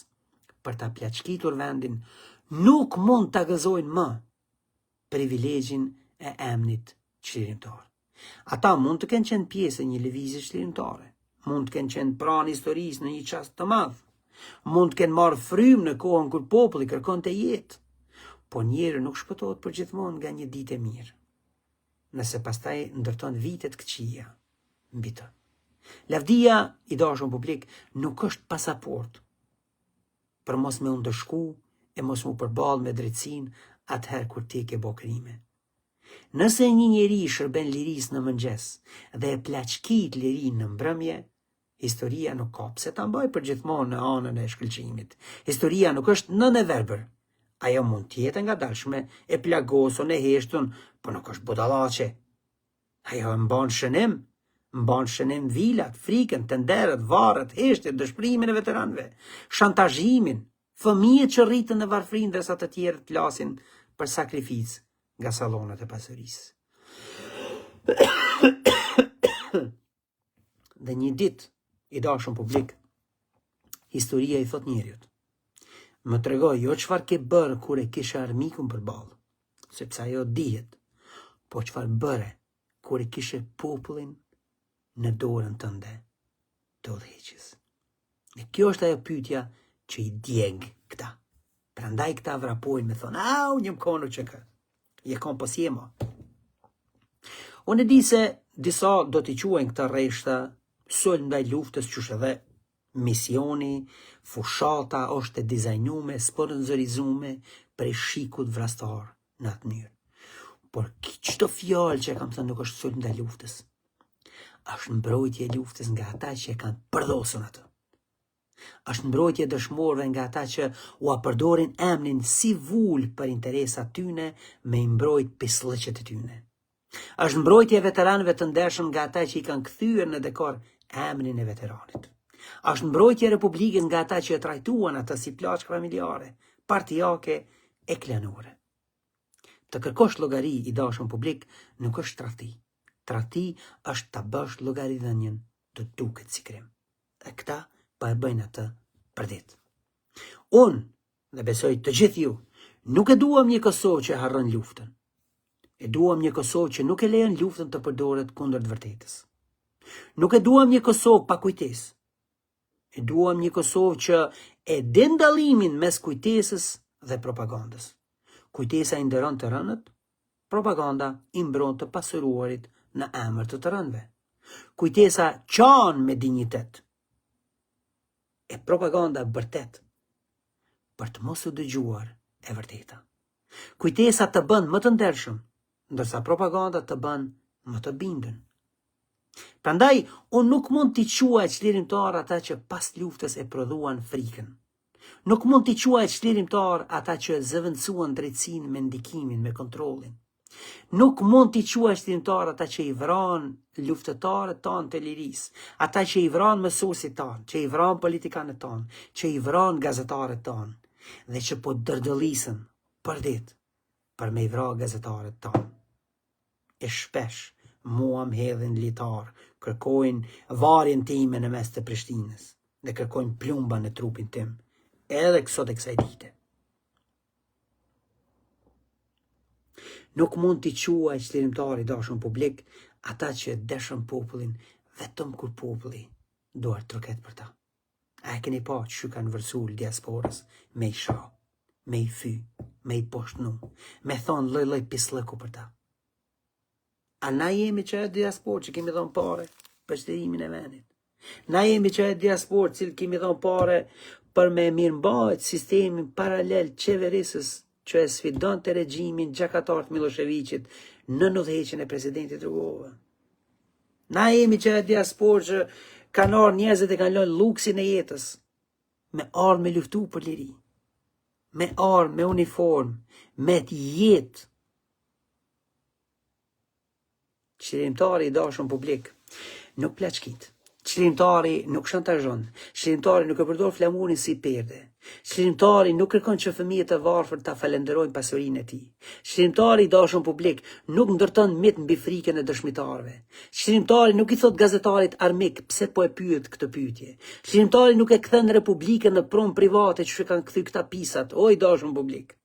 për ta plaçkitur vendin nuk mund ta gëzojnë më privilegjin e emrit çlirimtar. Ata mund të kenë qenë pjesë e një lëvizje çlirimtare, mund të kenë qenë pranë historisë në një çast të madh, mund të kenë marrë frymë në kohën kur populli kërkonte jetë, po njeriu nuk shpëtohet përgjithmonë nga një ditë e mirë, nëse pastaj ndërton vitet këqija mbi të. Lavdia, i dashur publik, nuk është pasaport për mos me u ndëshku e mos mu përballë me drejtësinë atëherë kur ti ke bë krime. Nëse një njeri shërben lirisë në mëngjes dhe e plaçkit lirinë në mbrëmje, historia nuk ka pse ta mbaj përgjithmonë në anën e shkëlqimit. Historia nuk është nën e verbër. Ajo mund të jetë ngadalshme, e plagosur, e heshtun, por nuk është budallaqe. Ajo mban shënim vilat, frikën, tenderët, varret, heshtjet, dëshpërimin e veteranëve, shantazhimin, fëmijët që rritën në varfrinë dhe sa të tjerë flasin për sakrificë nga sallonat e pasurisë. Dhe një ditë, i dashur publik, historia i thot njeriut: më tregoj jo çfarë ke bërë kur e kishe armikun përballë, sepse ajo dihet, po çfarë bëre kur e kishe popullin në dorën tënde të udhëheqjes. Dhe kjo është ajo pyetja që i djeg këta. Prandaj këta vrapojnë me thonë: au, një më konu që kë. Je kom pos jema. Unë e di se disa do t'i quajnë këta rreshta sulm ndaj luftës, qysh edhe misioni, fushata është e dizajnume, sponsorizume prej shikut vrastar në atë mënyrë. Por çdo fjalë që kam thënë nuk është sulm ndaj luftës. Është mbrojtje e luftës nga ata që e kanë përdosur atë. Është mbrojtje dëshmorëve nga ata që u përdorin emrin si vul për interesat tyne me i mbrojt pislliqet e tyne. Është mbrojtje e veteranëve të ndershëm nga ata që i kanë kthyer në dekor emrin e veteranit. Është mbrojtje e Republikën nga ata që e trajtuan ata si plaçk familjare, partijake e klanore. Të kërkosh llogari i dashur publik nuk është tradhti. Tradhti është ta bësh llogaridhënien të duket si krim. E këta pa e bëjnë atë për ditë. Unë, dhe besoj të gjithë ju, nuk e duam një Kosovë që harron luftën. E duam një Kosovë që nuk e lejon luftën të përdoret kundër të vërtetës. Nuk e duam një Kosovë pa kujtesë. E duam një Kosovë që e din dallimin mes kujtesës dhe propagandës. Kujtesa i nderon të rënët, propaganda i mbron të pasuruarit në emër të të rënëve. Kujtesa qan me dinjitet. E propaganda vërtet për të mos u dëgjuar e vërteta. Kujtesa të bën më të ndershëm, ndërsa propaganda të bën më të bindën. Prandaj, unë nuk mund t'i quaj çlirimtar ata që pas luftës e prodhuan frikën. Nuk mund t'i quaj çlirimtar ata që zëvendësuan drejtsinë me ndikimin, me kontrollin. Nuk mund t'i quaj çlirimtar ata që i vran luftëtarët tanë të lirisë, ata që i vran mësuesit tanë, që i vran politikanët tanë, që i vran gazetarët tanë, dhe që po dërdëllisën për ditë për me i vra gazetarët tanë. E shpesh mua më hedhin litar, kërkojnë varjen time në mes të Prishtinës dhe kërkojnë plumba në trupin tim, edhe kësot e kësaj dite. Nuk mund t'i quaj çlirimtari dashur publik ata që deshën popullin vetëm kur populli duart troket për ta. A e keni pa që kanë vërsul diasporës me i sha, me i fy, me i poshtnu, me thonë lloj pislëku për ta. A na jemi që e diasporë që kemi dhënë pare për shtirimin e vendit? Na jemi që e diasporë që kemi dhënë pare për me mirëmbajt sistemin paralel qeverisës që e sfidon të regjimin gjakatar të Miloševićit në udhëheqjen e presidentit Rugova? Na jemi që e diasporë që kanë arë njerëzit e kanë lënë luksin e jetës, me arë me luftu për liri, me arë, me uniform, me jetë. Çlirimtari i dashur publik nuk plaçkit. Çlirimtari nuk shantazhon. Çlirimtari nuk e përdor flamurin si perde. Çlirimtari nuk kërkon që fëmijët e varfër ta falenderojnë pasurinë e tij. Çlirimtari i dashur publik nuk ndërton mit mbi frikën e dëshmitarëve. Çlirimtari nuk i thot gazetarit armik pse po e pyet këtë pyetje. Çlirimtari nuk e kthen Republikën në pronë private që kanë kthy këta pisat, o i dashur publik.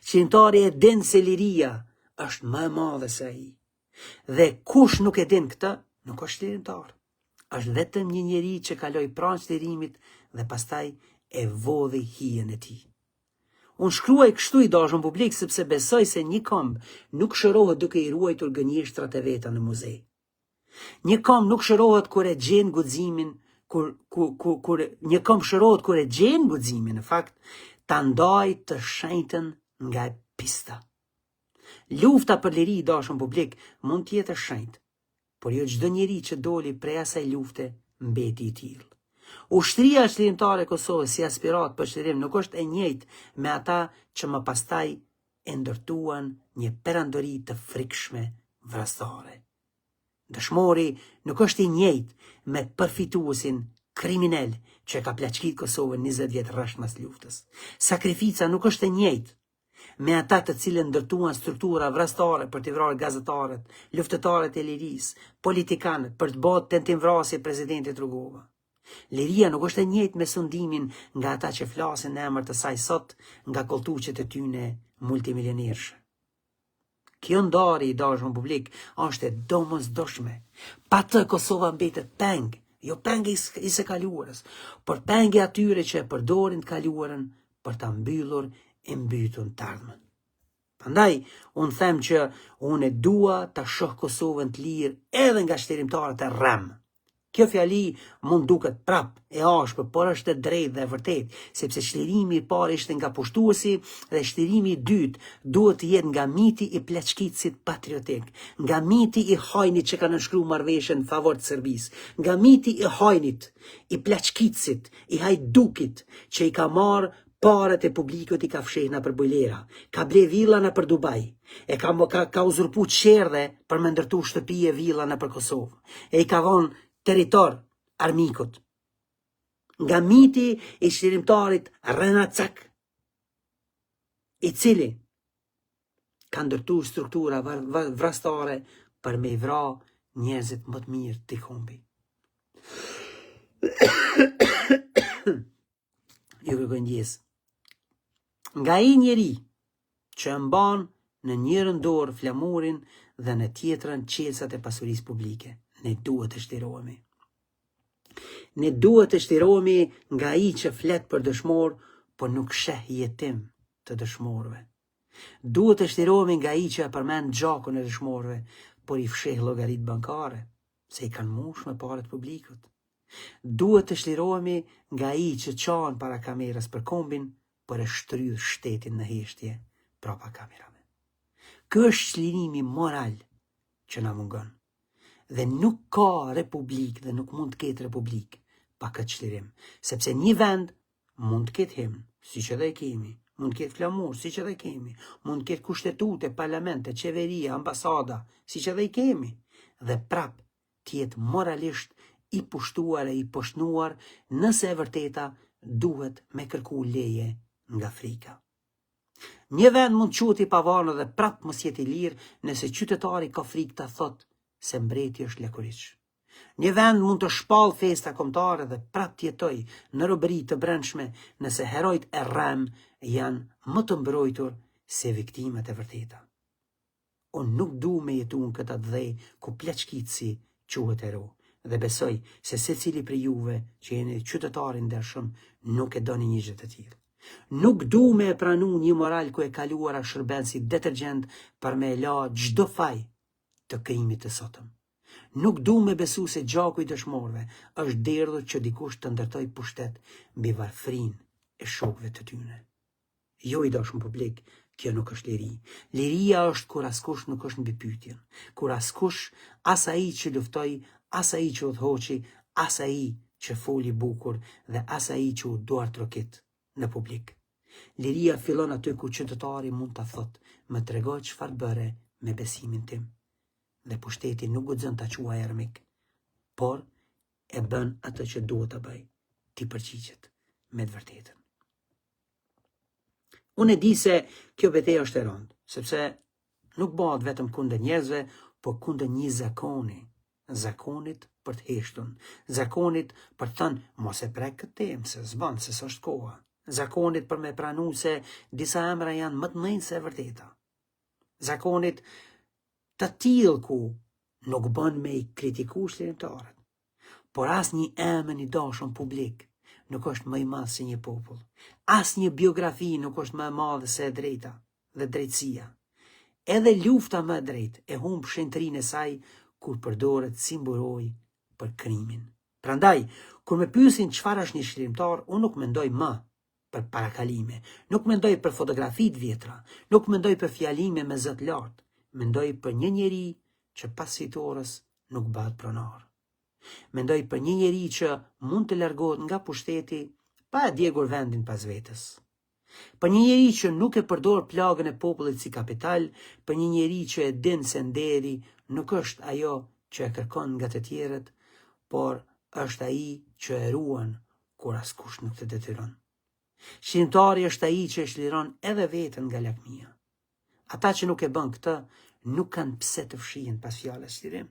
Çlirimtari e din se liria është më e madhe se ai. Dhe kush nuk e din këtë, nuk është çlirimtar. Është vetëm një njeri që kaloi pranë çlirimit dhe pastaj e vodhi hijen e tij. Unë shkruaj kështu i dashur publik sepse besoj se një këmbë nuk shërohet duke i ruajtur gënjeshtrat e veta në muze. Një këmbë nuk shërohet kur e gjen guximin, një këmbë shërohet kur e gjen guximin, në fakt, ta ndaj të shenjtën nga pista. Lufta për liri i dashur publik mund të jetë e shenjtë, por jo çdo njeri që doli prej asaj lufte mbeti i tillë. Ushtria çlirimtare e Kosovës si aspirat për çlirim nuk është e njëjtë me ata që më pastaj e ndërtuan një perandori të frikshme vrasëtare. Dëshmori nuk është i njëjtë me përfituesin kriminal që ka plaçkit Kosovën 20 vjet rresht mas luftës. Sakrifica nuk është e njëjtë me ata të cilën ndërtuan struktura vrasëtare për t'i vrarë gazetarët, luftëtarët e lirisë, politikanët për të bërë tentimvrasje presidentit Rugova. Liria nuk është e njëjtë me sundimin nga ata që flasin në emër të saj sot nga koltuqet e tyne multimilioniershë. Kjo ndarje i dashur publik është e domosdoshme. Pa të Kosova mbetet peng, jo peng i së kaluarës, por peng i atyre që e përdorin të kaluarën për ta mbyllur e mbytun të ardhmen. Prandaj, unë them që unë e dua ta shoh Kosovën të lirë edhe nga çlirimtarët e rrem. Kjo fjali mund duket prap e ashpër, por është e drejtë dhe e vërtetë, sepse çlirimi i parë ishte nga pushtuesi dhe çlirimi i dytë duhet të jetë nga miti i plaçkitësit patriotik, nga miti i hajnit që ka nënshkruar marrëveshjen në favor të Serbisë, nga miti i hajnit, i plaçkitësit, i hajdukit që i ka marrë Parat e publikut I ka fshehna për bojlera, ka ble villana për Dubai, e ka uzurpu qerdhe për me ndërtu shtëpi e villana për Kosovë, e I ka vonë territor armikut. Nga miti I shlirimtarit Renacak, I cili ka ndërtu struktura vrastare për me I vra njerëzit më të mirë të kombi. Ju kërkoj ndjes. Nga I njeri që mban në njërën dorë flamurin dhe në tjetrën qelsat e pasurisë publike, ne duhet të shtirohemi. Ne duhet të shtirohemi nga I që flet për dëshmor, por nuk sheh jetim të dëshmorëve. Duhet të shtirohemi nga I që përmend gjakun e dëshmorëve, por I fsheh llogaritë bankare, se I kanë mush me parat publikut. Duhet të shtirohemi nga I që çan para kamerës për kombin, por e shtrydh shtetin në heshtje prapa kamerave. Ky është çlirimi moral që na mungon. Dhe nuk ka republik dhe nuk mund të ketë republik pa këtë çlirim, sepse një vend mund të ketë himn, siç edhe e kemi, mund të ketë flamur, siç edhe e kemi, mund të ketë kushtetute, parlamente, qeveria, ambasada, siç edhe I kemi, dhe prap të jetë moralisht I pushtuar e I poshtnuar nëse e vërteta duhet me kërku leje nga frika. Një vend mund quhet I pavarur dhe prap mos jetë I lirë nëse qytetari ka frikë ta thotë se mbreti është lekuriç. Një vend mund të shpall festa kombëtare dhe prap të jetoj në robëri të brendshme nëse herojt e rrem janë më të mbrojtur se viktimat e vërteta. Unë nuk du me jetu në këtë dhej ku pleçkitsi quhet hero. Dhe besoj se secili prej juve që jeni qytetari ndershëm nuk e doni një gjë të tillë. Nuk du me e pranu një moral ku e kaluara shërben si detergjent për me la çdo faj të krimit të sotëm. Nuk du me besu se gjaku I dëshmorëve është derdhur që dikush të ndërtoj pushtet mbi varfrin e shokëve të tyre. Jo I dashur publik, kjo nuk është liri. Liria është kur askush nuk është mbi pyetjen, kur askush, as ai që luftoi, as ai që udhhoqi, as ai që foli bukur dhe as ai që u duar trokit në publik. Liria fillon aty ku qytetari mund ta thotë, më tregoj çfarë bëre me besimin tim. Dhe pushteti nuk guxon ta quajë armik, por e bën atë që duhet ta bëj. Ti përgjigjet me të vërtetën. Unë e di se kjo betejë është e rëndë, sepse nuk bëhet vetëm kundër njerëzve, por kundër një zakoni. Zakonit për të heshtun, zakonit për të thënë mos e prek këtë temë, se s'bën, se s'është koha. Zakonit për me pranu se disa emra janë më të mëdhenj se e vërteta. Zakonit të tillë ku nuk bën me I kritiku shlirimtarët, por asnjë emër I dashur publik nuk është më I madh se një popull. Asnjë biografi nuk është më e madhe se e drejta dhe drejtësia. Edhe lufta më e drejtë e humb shenjtërinë e saj kur përdoret si mburoj për krimin. Prandaj, kur me pyesin çfarë është një shlirimtar, unë nuk mendoj më për parakalime, nuk mendoj për fotografi të vjetra, nuk mendoj për fjalime me zot lart, mendoj për një njeri që pas fitores nuk bëhet pronar. Mendoj për një njeri që mund të largohet nga pushteti pa e djegur vendin pas vetës. Për një njeri që nuk e përdor plagën e popullit si kapital, për një njeri që e din se nderi nuk është ajo që e kërkon nga të tjerët, por është ai që e ruan kur askush nuk të detyron. Shlirimtari është ai që e shliron edhe veten nga lakmia. Ata që nuk e bën këtë, nuk kanë pse të fshihen pas fjalës shlirim.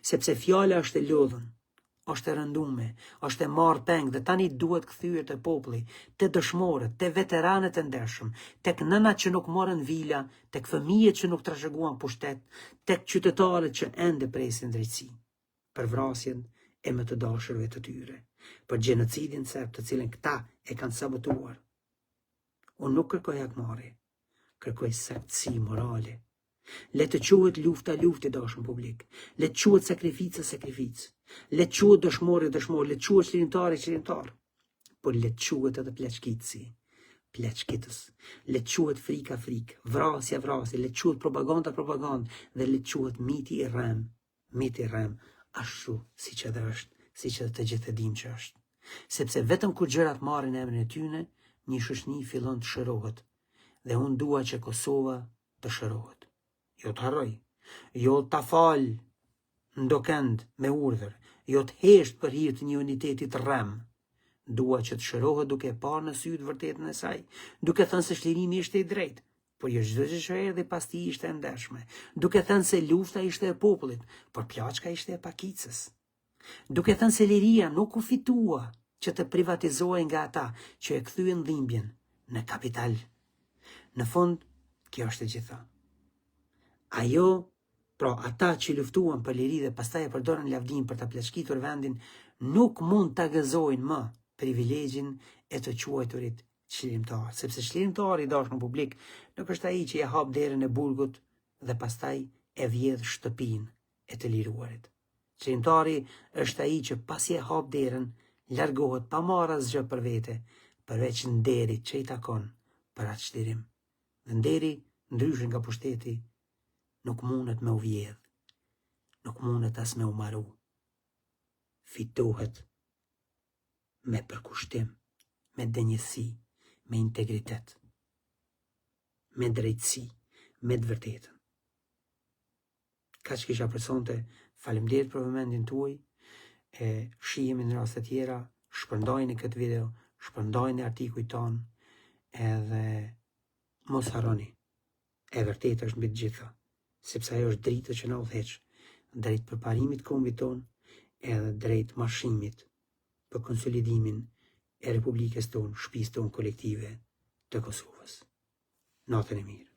Sepse fjala është e lodhur, është e rëndume, është e marrë peng dhe tani duhet kthyer te populli, te dëshmorët, te veteranët e ndershëm, tek nënat që nuk morën vila, tek fëmijët që nuk trashëguan pushtet, tek qytetarët që ende presin drejtësi, për vrasjen e më të dashurve të tyre, për gjenocidin serb të cilën këta e kanë sabotuar. Unë nuk kërkoj hakmarrje, kërkoj saktësi morale. Le të quhet lufta luftë dashur publik, le të quhet sakrificë sakrificë, le të quhet dëshmor dëshmor, le të quhet shlirimtar shlirimtar, por le të quhet edhe pleçkitsi pleçkitës, le të quhet frika frikë, vrasja vrasje, le të quhet propaganda propagandë dhe le të quhet miti I rrem, ashtu siç edhe është, siç edhe të gjithë e dim që është. Sepse vetëm kur gjërat marrin emrin e tyre, një shoqëni fillon të shërohet dhe unë dua që Kosova të shërohet. Jo të harroj, jo të fal ndokend me urdhër, jo të hesht për hir të një unitetit rrem. Dua që të shërohet duke parë në sy të vërtetën e saj, duke thënë se çlirimi ishte i drejtë, por jo çdo gjë që erdhi pas tij ishte e ndershme, duke thënë se lufta ishte e popullit, por plaçka ishte e pakicës. Duke thënë se liria nuk u fitua që të privatizohej nga ata që e kthyen dhimbjen në kapital. Në fund, kjo është e gjitha. Ata që luftuan për liri dhe pastaj e përdorën lavdin për ta plashkitur vendin, nuk mund ta gëzojnë më privilegjin e të quajturit çlirimtar, sepse çlirimtari i dashur në publik nuk është ai që ja hap derën e burgut dhe pastaj e vjedh shtëpinë e të liruarit. Çlirimtari është ai që pasi e hap derën, largohet pa marrë asgjë për vete, përveç nderit që i takon për atë çlirim. Dhe nderi, ndryshe nga pushteti, nuk mundet me u vjedh, nuk mundet as me u maru. Fitohet me përkushtim, me denjësi, me integritet, me drejtësi, me të vërtetën. Kaq kisha për sonte, faleminderit për vëmendjen tuaj, shihemi në raste tjera, shpërndajni këtë video, shpërndajni artikujt ton, edhe mos harroni, e vërtetë është mbi të gjitha, sepse ajo është drita që na udhëheq drejt përparimit kombit ton, edhe drejt marshimit për konsolidimin e Republikës tonë, shtëpisë tonë kolektive të Kosovës. Natën e mirë.